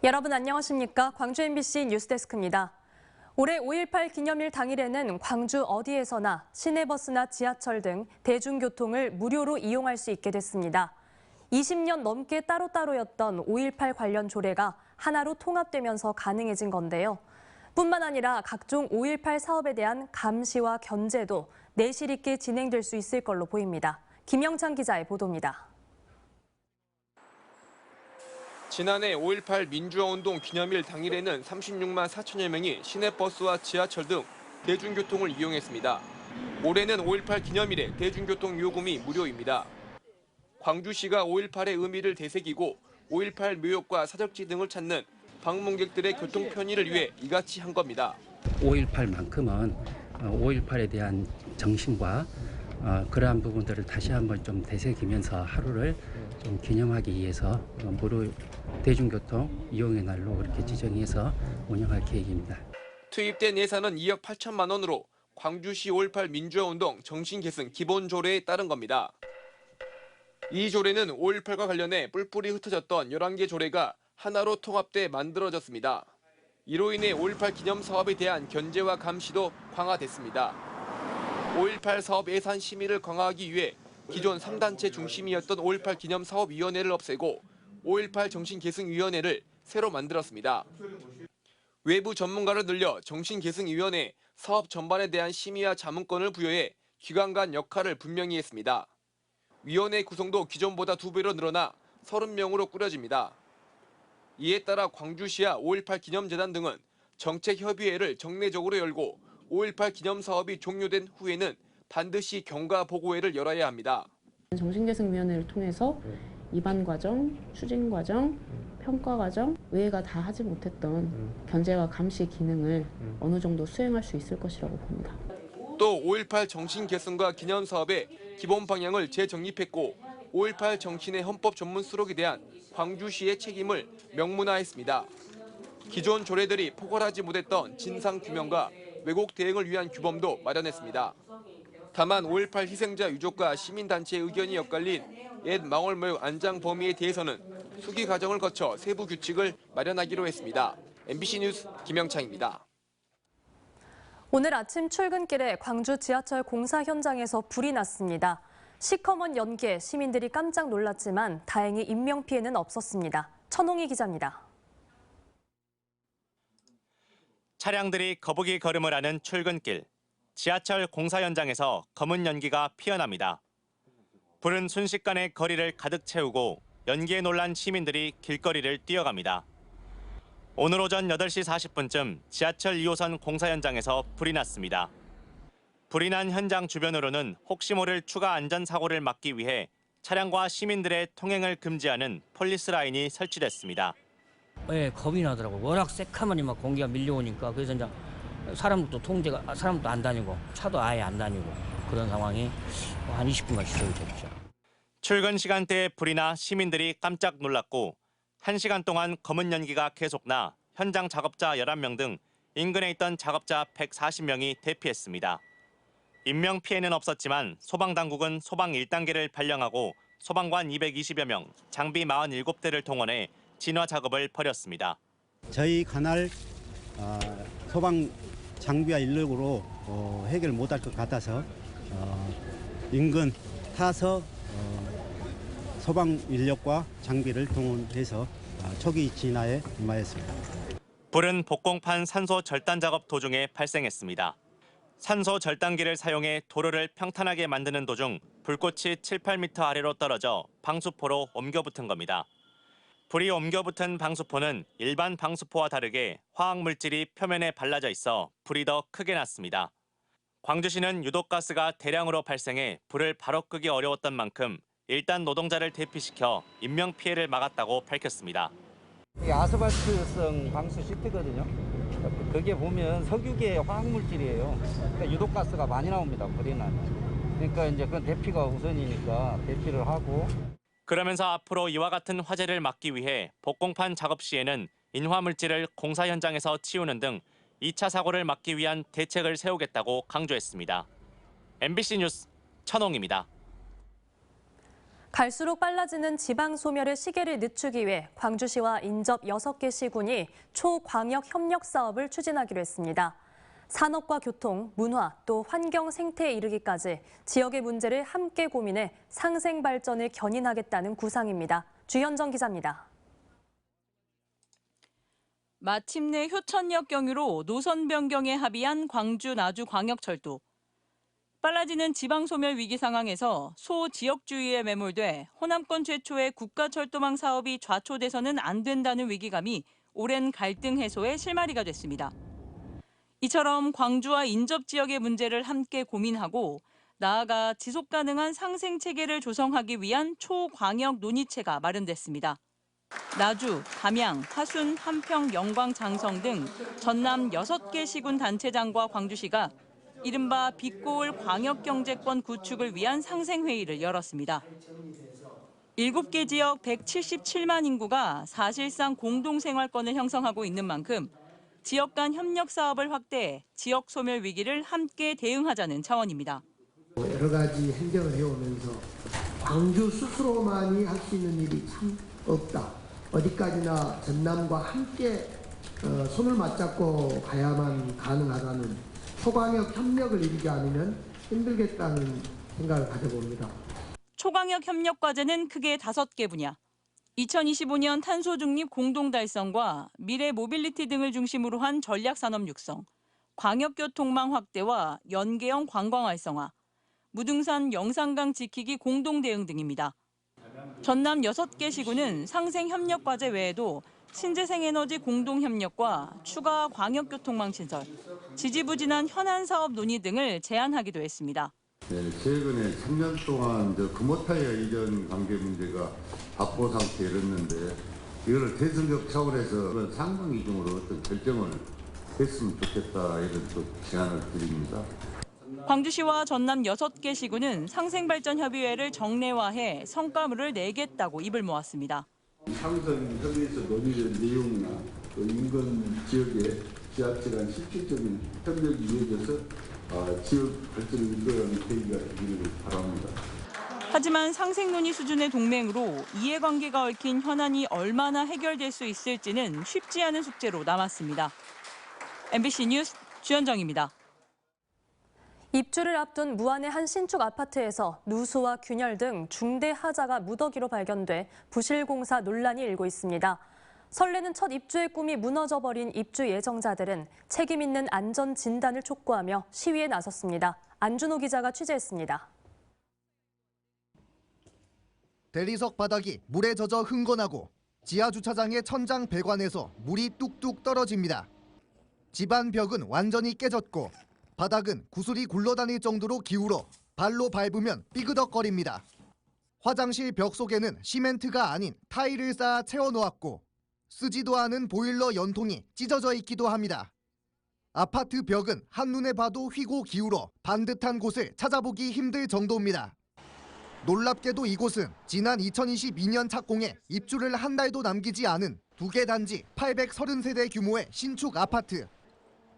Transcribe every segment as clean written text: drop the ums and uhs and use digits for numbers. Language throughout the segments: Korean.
여러분 안녕하십니까? 광주 MBC 뉴스데스크입니다. 올해 5.18 기념일 당일에는 광주 어디에서나 시내버스나 지하철 등 대중교통을 무료로 이용할 수 있게 됐습니다. 20년 넘게 따로따로였던 5.18 관련 조례가 하나로 통합되면서 가능해진 건데요. 뿐만 아니라 각종 5.18 사업에 대한 감시와 견제도 내실 있게 진행될 수 있을 걸로 보입니다. 김영찬 기자의 보도입니다. 지난해 5.18 민주화운동 기념일 당일에는 36만 4천여 명이 시내버스와 지하철 등 대중교통을 이용했습니다. 올해는 5.18 기념일에 대중교통 요금이 무료입니다. 광주시가 5.18의 의미를 되새기고 5.18 묘역과 사적지 등을 찾는 방문객들의 교통 편의를 위해 이같이 한 겁니다. 5.18만큼은 5.18에 대한 정신과 그러한 부분들을 다시 한번 좀 되새기면서 하루를 좀 기념하기 위해서 무료 대중교통 이용의 날로 그렇게 지정해서 운영할 계획입니다. 투입된 예산은 2억 8천만 원으로 광주시 5.18 민주화운동 정신계승 기본조례에 따른 겁니다. 이 조례는 5.18과 관련해 뿔뿔이 흩어졌던 11개 조례가 하나로 통합돼 만들어졌습니다. 이로 인해 5.18 기념사업에 대한 견제와 감시도 강화됐습니다. 5.18 사업 예산 심의를 강화하기 위해 기존 3단체 중심이었던 5.18 기념사업위원회를 없애고 5.18 정신계승위원회를 새로 만들었습니다. 외부 전문가를 늘려 정신계승위원회 사업 전반에 대한 심의와 자문권을 부여해 기관 간 역할을 분명히 했습니다. 위원회 구성도 기존보다 2배로 늘어나 30명으로 꾸려집니다. 이에 따라 광주시와 5.18 기념재단 등은 정책협의회를 정례적으로 열고 5.18 기념사업이 종료된 후에는 반드시 경과보고회를 열어야 합니다. 정신계승위원회를 통해서 입안 과정, 추진 과정, 평가 과정, 의회가 다 하지 못했던 견제와 감시 기능을 어느 정도 수행할 수 있을 것이라고 봅니다. 또 5.18 정신계승과 기념사업의 기본 방향을 재정립했고 5.18 정신의 헌법 전문 수록에 대한 광주시의 책임을 명문화했습니다. 기존 조례들이 포괄하지 못했던 진상규명과 왜곡 대응을 위한 규범도 마련했습니다. 다만 5.18 희생자 유족과 시민단체의 의견이 엇갈린 옛 망월묘역 안장 범위에 대해서는 수기 과정을 거쳐 세부 규칙을 마련하기로 했습니다. MBC 뉴스 김영창입니다. 오늘 아침 출근길에 광주 지하철 공사 현장에서 불이 났습니다. 시커먼 연기에 시민들이 깜짝 놀랐지만 다행히 인명피해는 없었습니다. 천홍희 기자입니다. 차량들이 거북이 걸음을 하는 출근길. 지하철 공사 현장에서 검은 연기가 피어납니다. 불은 순식간에 거리를 가득 채우고 연기에 놀란 시민들이 길거리를 뛰어갑니다. 오늘 오전 8시 40분쯤 지하철 2호선 공사 현장에서 불이 났습니다. 불이 난 현장 주변으로는 혹시 모를 추가 안전사고를 막기 위해 차량과 시민들의 통행을 금지하는 폴리스 라인이 설치됐습니다. 네, 겁이 나더라고요. 워낙 새카만이 막 공기가 밀려오니까. 그래서 이제 사람도 안 다니고 차도 아예 안 다니고 그런 상황이 한 20분간 지속이 됐죠. 출근 시간대에 불이 나 시민들이 깜짝 놀랐고 1시간 동안 검은 연기가 계속나 현장 작업자 11명 등 인근에 있던 작업자 140명이 대피했습니다. 인명 피해는 없었지만 소방당국은 소방 1단계를 발령하고 소방관 220여 명, 장비 47대를 동원해 진화 작업을 벌였습니다. 저희 관할 소방 장비와 인력으로 해결 못할 것 같아서 인근 타서 소방 인력과 장비를 동원해서 초기 진화에 임하였습니다. 불은 복공판 산소 절단 작업 도중에 발생했습니다. 산소 절단기를 사용해 도로를 평탄하게 만드는 도중 불꽃이 7, 8m 아래로 떨어져 방수포로 옮겨붙은 겁니다. 불이 옮겨붙은 방수포는 일반 방수포와 다르게 화학물질이 표면에 발라져 있어 불이 더 크게 났습니다. 광주시는 유독가스가 대량으로 발생해 불을 바로 끄기 어려웠던 만큼 일단 노동자를 대피시켜 인명피해를 막았다고 밝혔습니다. 이게 아스팔트성 방수 시트거든요. 거기에 보면 석유계 화학물질이에요. 그러니까 유독가스가 많이 나옵니다. 불이 나면. 그러니까 이제 그건 대피가 우선이니까 대피를 하고. 그러면서 앞으로 이와 같은 화재를 막기 위해 복공판 작업 시에는 인화물질을 공사 현장에서 치우는 등 2차 사고를 막기 위한 대책을 세우겠다고 강조했습니다. MBC 뉴스 천홍입니다. 갈수록 빨라지는 지방 소멸의 시계를 늦추기 위해 광주시와 인접 6개 시군이 초광역 협력 사업을 추진하기로 했습니다. 산업과 교통, 문화, 또 환경 생태에 이르기까지 지역의 문제를 함께 고민해 상생 발전을 견인하겠다는 구상입니다. 주현정 기자입니다. 마침내 효천역 경유로 노선 변경에 합의한 광주 나주광역철도. 빨라지는 지방소멸 위기 상황에서 소지역주의에 매몰돼 호남권 최초의 국가철도망 사업이 좌초돼서는 안 된다는 위기감이 오랜 갈등 해소의 실마리가 됐습니다. 이처럼 광주와 인접 지역의 문제를 함께 고민하고 나아가 지속가능한 상생체계를 조성하기 위한 초광역 논의체가 마련됐습니다. 나주, 담양, 화순, 함평, 영광, 장성 등 전남 6개 시군 단체장과 광주시가 이른바 빛고울 광역경제권 구축을 위한 상생회의를 열었습니다. 7개 지역 177만 인구가 사실상 공동생활권을 형성하고 있는 만큼 지역 간 협력 사업을 확대해 지역 소멸 위기를 함께 대응하자는 차원입니다. 여러 가지 행정을 해오면서 광주 스스로만이 할 수 있는 일이 참 없다. 어디까지나 전남과 함께 손을 맞잡고 가야만 가능하다는 초광역 협력을 이루지 않으면 힘들겠다는 생각을 가져봅니다. 초광역 협력 과제는 크게 5개 분야. 2025년 탄소 중립 공동 달성과 미래 모빌리티 등을 중심으로 한 전략 산업 육성, 광역교통망 확대와 연계형 관광 활성화, 무등산 영산강 지키기 공동 대응 등입니다. 전남 6개 시군은 상생 협력 과제 외에도 신재생 에너지 공동 협력과 추가 광역교통망 신설, 지지부진한 현안 사업 논의 등을 제안하기도 했습니다. 네, 최근에 3년 동안 금호타이어 이전 관계 문제가 답보 상태에 이르렀는데 이거를 대승적 차원에서 상당 기준으로 어떤 결정을 했으면 좋겠다 이런 또 제안을 드립니다. 광주시와 전남 6개 시군은 상생발전협의회를 정례화해 성과물을 내겠다고 입을 모았습니다. 상생 협의에서 논의된 내용이나 또 인근 지역의 지하철 간 실질적인 협력이 이어져서 지역 발전을 이끌어가는 계기가 되기를 바랍니다. 하지만 상생 논의 수준의 동맹으로 이해관계가 얽힌 현안이 얼마나 해결될 수 있을지는 쉽지 않은 숙제로 남았습니다. MBC 뉴스 주현정입니다. 입주를 앞둔 무안의 한 신축 아파트에서 누수와 균열 등 중대 하자가 무더기로 발견돼 부실공사 논란이 일고 있습니다. 설레는 첫 입주의 꿈이 무너져버린 입주 예정자들은 책임 있는 안전 진단을 촉구하며 시위에 나섰습니다. 안준호 기자가 취재했습니다. 대리석 바닥이 물에 젖어 흥건하고 지하 주차장의 천장 배관에서 물이 뚝뚝 떨어집니다. 집안 벽은 완전히 깨졌고 바닥은 구슬이 굴러다닐 정도로 기울어 발로 밟으면 삐그덕거립니다. 화장실 벽 속에는 시멘트가 아닌 타일을 쌓아 채워놓았고 쓰지도 않은 보일러 연통이 찢어져 있기도 합니다. 아파트 벽은 한눈에 봐도 휘고 기울어 반듯한 곳을 찾아보기 힘들 정도입니다. 놀랍게도 이곳은 지난 2022년 착공에 입주를 한 달도 남기지 않은 2개 단지 830세대 규모의 신축 아파트.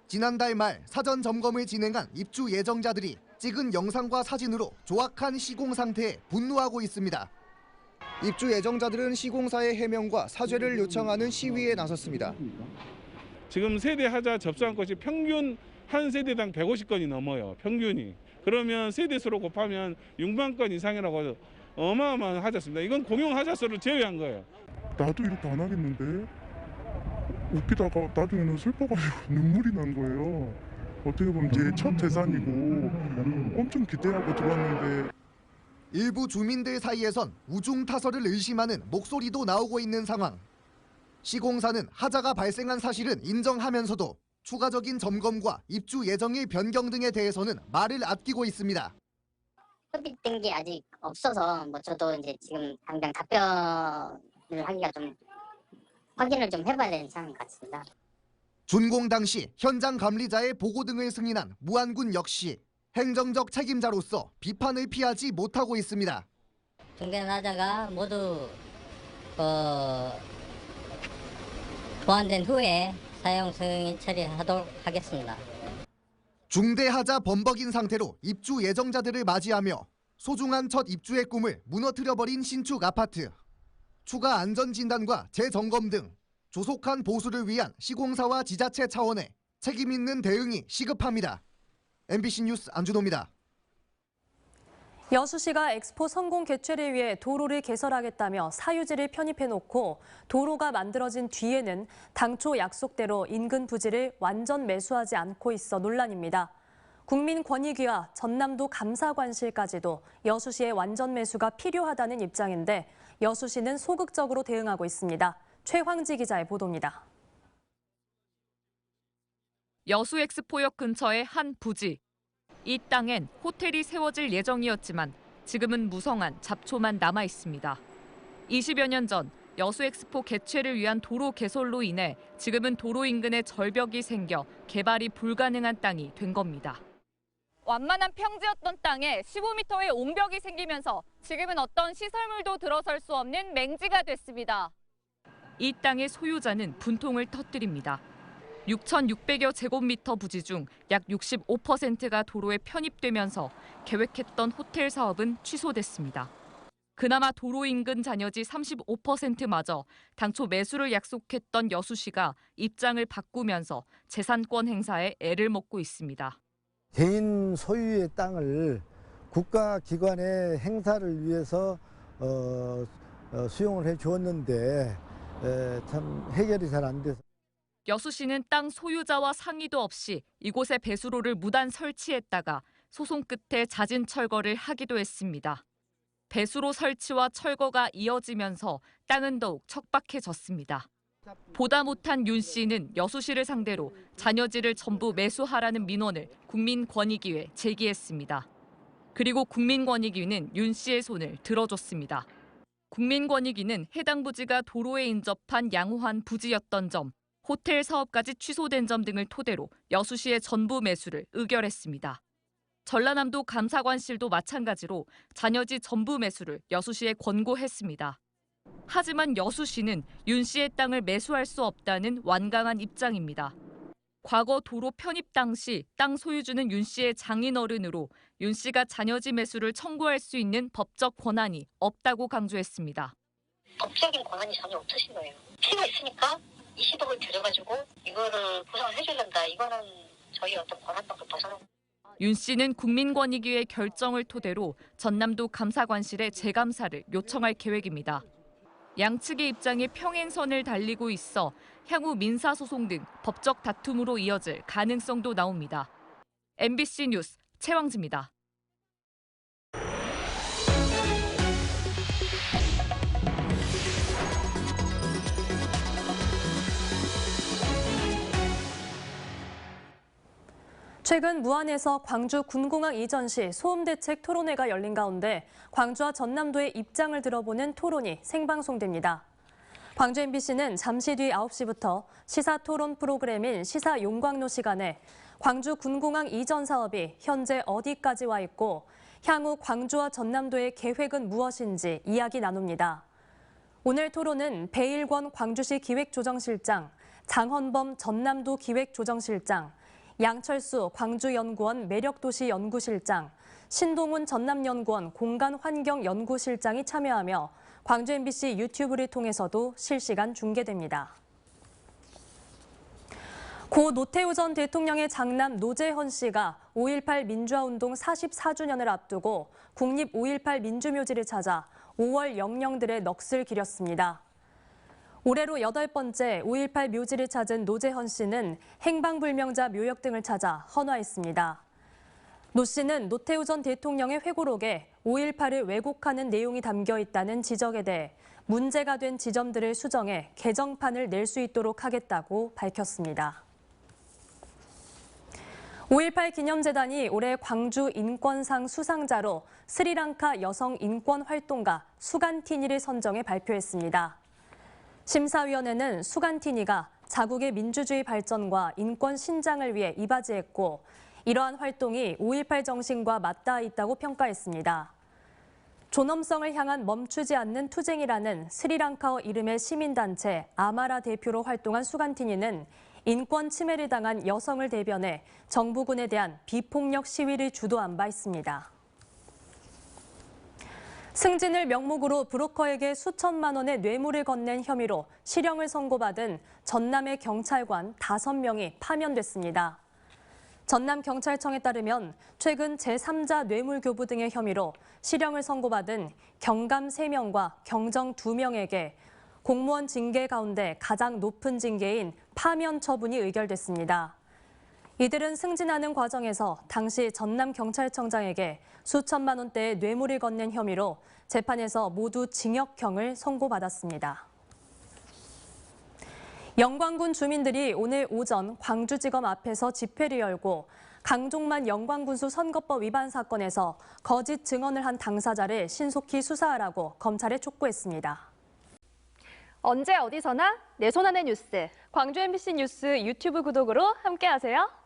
지난달 말 사전 점검을 진행한 입주 예정자들이 찍은 영상과 사진으로 조악한 시공 상태에 분노하고 있습니다. 입주 예정자들은 시공사의 해명과 사죄를 요청하는 시위에 나섰습니다. 지금 세대 하자 접수한 것이 평균 한 세대당 150건이 넘어요. 평균이. 그러면 세대수로 곱하면 6만 건 이상이라고 어마어마한 하자수입니다. 이건 공용 하자수를 제외한 거예요. 나도 이렇게 안 하겠는데 웃기다가 나중에는 슬퍼가지고 눈물이 난 거예요. 어떻게 보면 제 첫 재산이고 엄청 기대하고 들어왔는데. 일부 주민들 사이에선 우중타설을 의심하는 목소리도 나오고 있는 상황. 시공사는 하자가 발생한 사실은 인정하면서도 추가적인 점검과 입주 예정일 변경 등에 대해서는 말을 아끼고 있습니다. 협의된 게 아직 없어서 저도 이제 지금 당장 답변을 하기가 좀 확인을 좀 해봐야 되는 상황 같습니다. 준공 당시 현장 감리자의 보고 등을 승인한 무안군 역시 행정적 책임자로서 비판을 피하지 못하고 있습니다. 중대한 하자가 모두 보완된 후에 사용 승인 처리하도록 하겠습니다. 중대하자 범벅인 상태로 입주 예정자들을 맞이하며 소중한 첫 입주의 꿈을 무너뜨려버린 신축 아파트. 추가 안전진단과 재점검 등 조속한 보수를 위한 시공사와 지자체 차원의 책임 있는 대응이 시급합니다. MBC 뉴스 안준호입니다. 여수시가 엑스포 성공 개최를 위해 도로를 개설하겠다며 사유지를 편입해놓고 도로가 만들어진 뒤에는 당초 약속대로 인근 부지를 완전 매수하지 않고 있어 논란입니다. 국민권익위와 전남도 감사관실까지도 여수시의 완전 매수가 필요하다는 입장인데 여수시는 소극적으로 대응하고 있습니다. 최황지 기자의 보도입니다. 여수 엑스포역 근처의 한 부지. 이 땅엔 호텔이 세워질 예정이었지만 지금은 무성한 잡초만 남아 있습니다. 20여 년 전 여수 엑스포 개최를 위한 도로 개설로 인해 지금은 도로 인근에 절벽이 생겨 개발이 불가능한 땅이 된 겁니다. 완만한 평지였던 땅에 15m의 옹벽이 생기면서 지금은 어떤 시설물도 들어설 수 없는 맹지가 됐습니다. 이 땅의 소유자는 분통을 터뜨립니다. 6,600여 제곱미터 부지 중 약 65%가 도로에 편입되면서 계획했던 호텔 사업은 취소됐습니다. 그나마 도로 인근 잔여지 35%마저 당초 매수를 약속했던 여수시가 입장을 바꾸면서 재산권 행사에 애를 먹고 있습니다. 개인 소유의 땅을 국가기관의 행사를 위해서 수용을 해 주었는데 참 해결이 잘 안 돼서. 여수시는 땅 소유자와 상의도 없이 이곳에 배수로를 무단 설치했다가 소송 끝에 잦은 철거를 하기도 했습니다. 배수로 설치와 철거가 이어지면서 땅은 더욱 척박해졌습니다. 보다 못한 윤 씨는 여수시를 상대로 잔여지를 전부 매수하라는 민원을 국민권익위에 제기했습니다. 그리고 국민권익위는 윤 씨의 손을 들어줬습니다. 국민권익위는 해당 부지가 도로에 인접한 양호한 부지였던 점, 호텔 사업까지 취소된 점 등을 토대로 여수시의 전부 매수를 의결했습니다. 전라남도 감사관실도 마찬가지로 잔여지 전부 매수를 여수시에 권고했습니다. 하지만 여수시는 윤 씨의 땅을 매수할 수 없다는 완강한 입장입니다. 과거 도로 편입 당시 땅 소유주는 윤 씨의 장인어른으로 윤 씨가 잔여지 매수를 청구할 수 있는 법적 권한이 없다고 강조했습니다. 법적인 권한이 전혀 없으신 거예요. 피가 있으니까 20억을 들여가지고 이거를 보상을 해주려다. 이거는 저희 어떤 권한밖에 벗어난. 윤 씨는 국민권익위의 결정을 토대로 전남도 감사관실에 재감사를 요청할 계획입니다. 양측의 입장이 평행선을 달리고 있어 향후 민사소송 등 법적 다툼으로 이어질 가능성도 나옵니다. MBC 뉴스 최황지입니다. 최근 무안에서 광주 군공항 이전 시 소음 대책 토론회가 열린 가운데 광주와 전남도의 입장을 들어보는 토론이 생방송됩니다. 광주 MBC는 잠시 뒤 9시부터 시사 토론 프로그램인 시사 용광로 시간에 광주 군공항 이전 사업이 현재 어디까지 와 있고 향후 광주와 전남도의 계획은 무엇인지 이야기 나눕니다. 오늘 토론은 배일권 광주시 기획조정실장, 장헌범 전남도 기획조정실장, 양철수 광주연구원 매력도시연구실장, 신동훈 전남연구원 공간환경연구실장이 참여하며 광주 MBC 유튜브를 통해서도 실시간 중계됩니다. 고 노태우 전 대통령의 장남 노재헌 씨가 5.18 민주화운동 44주년을 앞두고 국립 5.18 민주묘지를 찾아 5월 영령들의 넋을 기렸습니다. 올해로 8번째 5.18 묘지를 찾은 노재헌 씨는 행방불명자 묘역 등을 찾아 헌화했습니다. 노 씨는 노태우 전 대통령의 회고록에 5.18을 왜곡하는 내용이 담겨 있다는 지적에 대해 문제가 된 지점들을 수정해 개정판을 낼 수 있도록 하겠다고 밝혔습니다. 5.18 기념재단이 올해 광주 인권상 수상자로 스리랑카 여성 인권활동가 수간티니를 선정해 발표했습니다. 심사위원회는 수간티니가 자국의 민주주의 발전과 인권 신장을 위해 이바지했고 이러한 활동이 5.18 정신과 맞닿아 있다고 평가했습니다. 존엄성을 향한 멈추지 않는 투쟁이라는 스리랑카어 이름의 시민단체 아마라 대표로 활동한 수간티니는 인권 침해를 당한 여성을 대변해 정부군에 대한 비폭력 시위를 주도한 바 있습니다. 승진을 명목으로 브로커에게 수천만 원의 뇌물을 건넨 혐의로 실형을 선고받은 전남의 경찰관 5명이 파면됐습니다. 전남경찰청에 따르면 최근 제3자 뇌물교부 등의 혐의로 실형을 선고받은 경감 3명과 경정 2명에게 공무원 징계 가운데 가장 높은 징계인 파면 처분이 의결됐습니다. 이들은 승진하는 과정에서 당시 전남경찰청장에게 수천만 원대의 뇌물을 건넨 혐의로 재판에서 모두 징역형을 선고받았습니다. 영광군 주민들이 오늘 오전 광주지검 앞에서 집회를 열고 강종만 영광군수 선거법 위반 사건에서 거짓 증언을 한 당사자를 신속히 수사하라고 검찰에 촉구했습니다. 언제 어디서나 내 손 안의 뉴스. 광주 MBC 뉴스 유튜브 구독으로 함께하세요.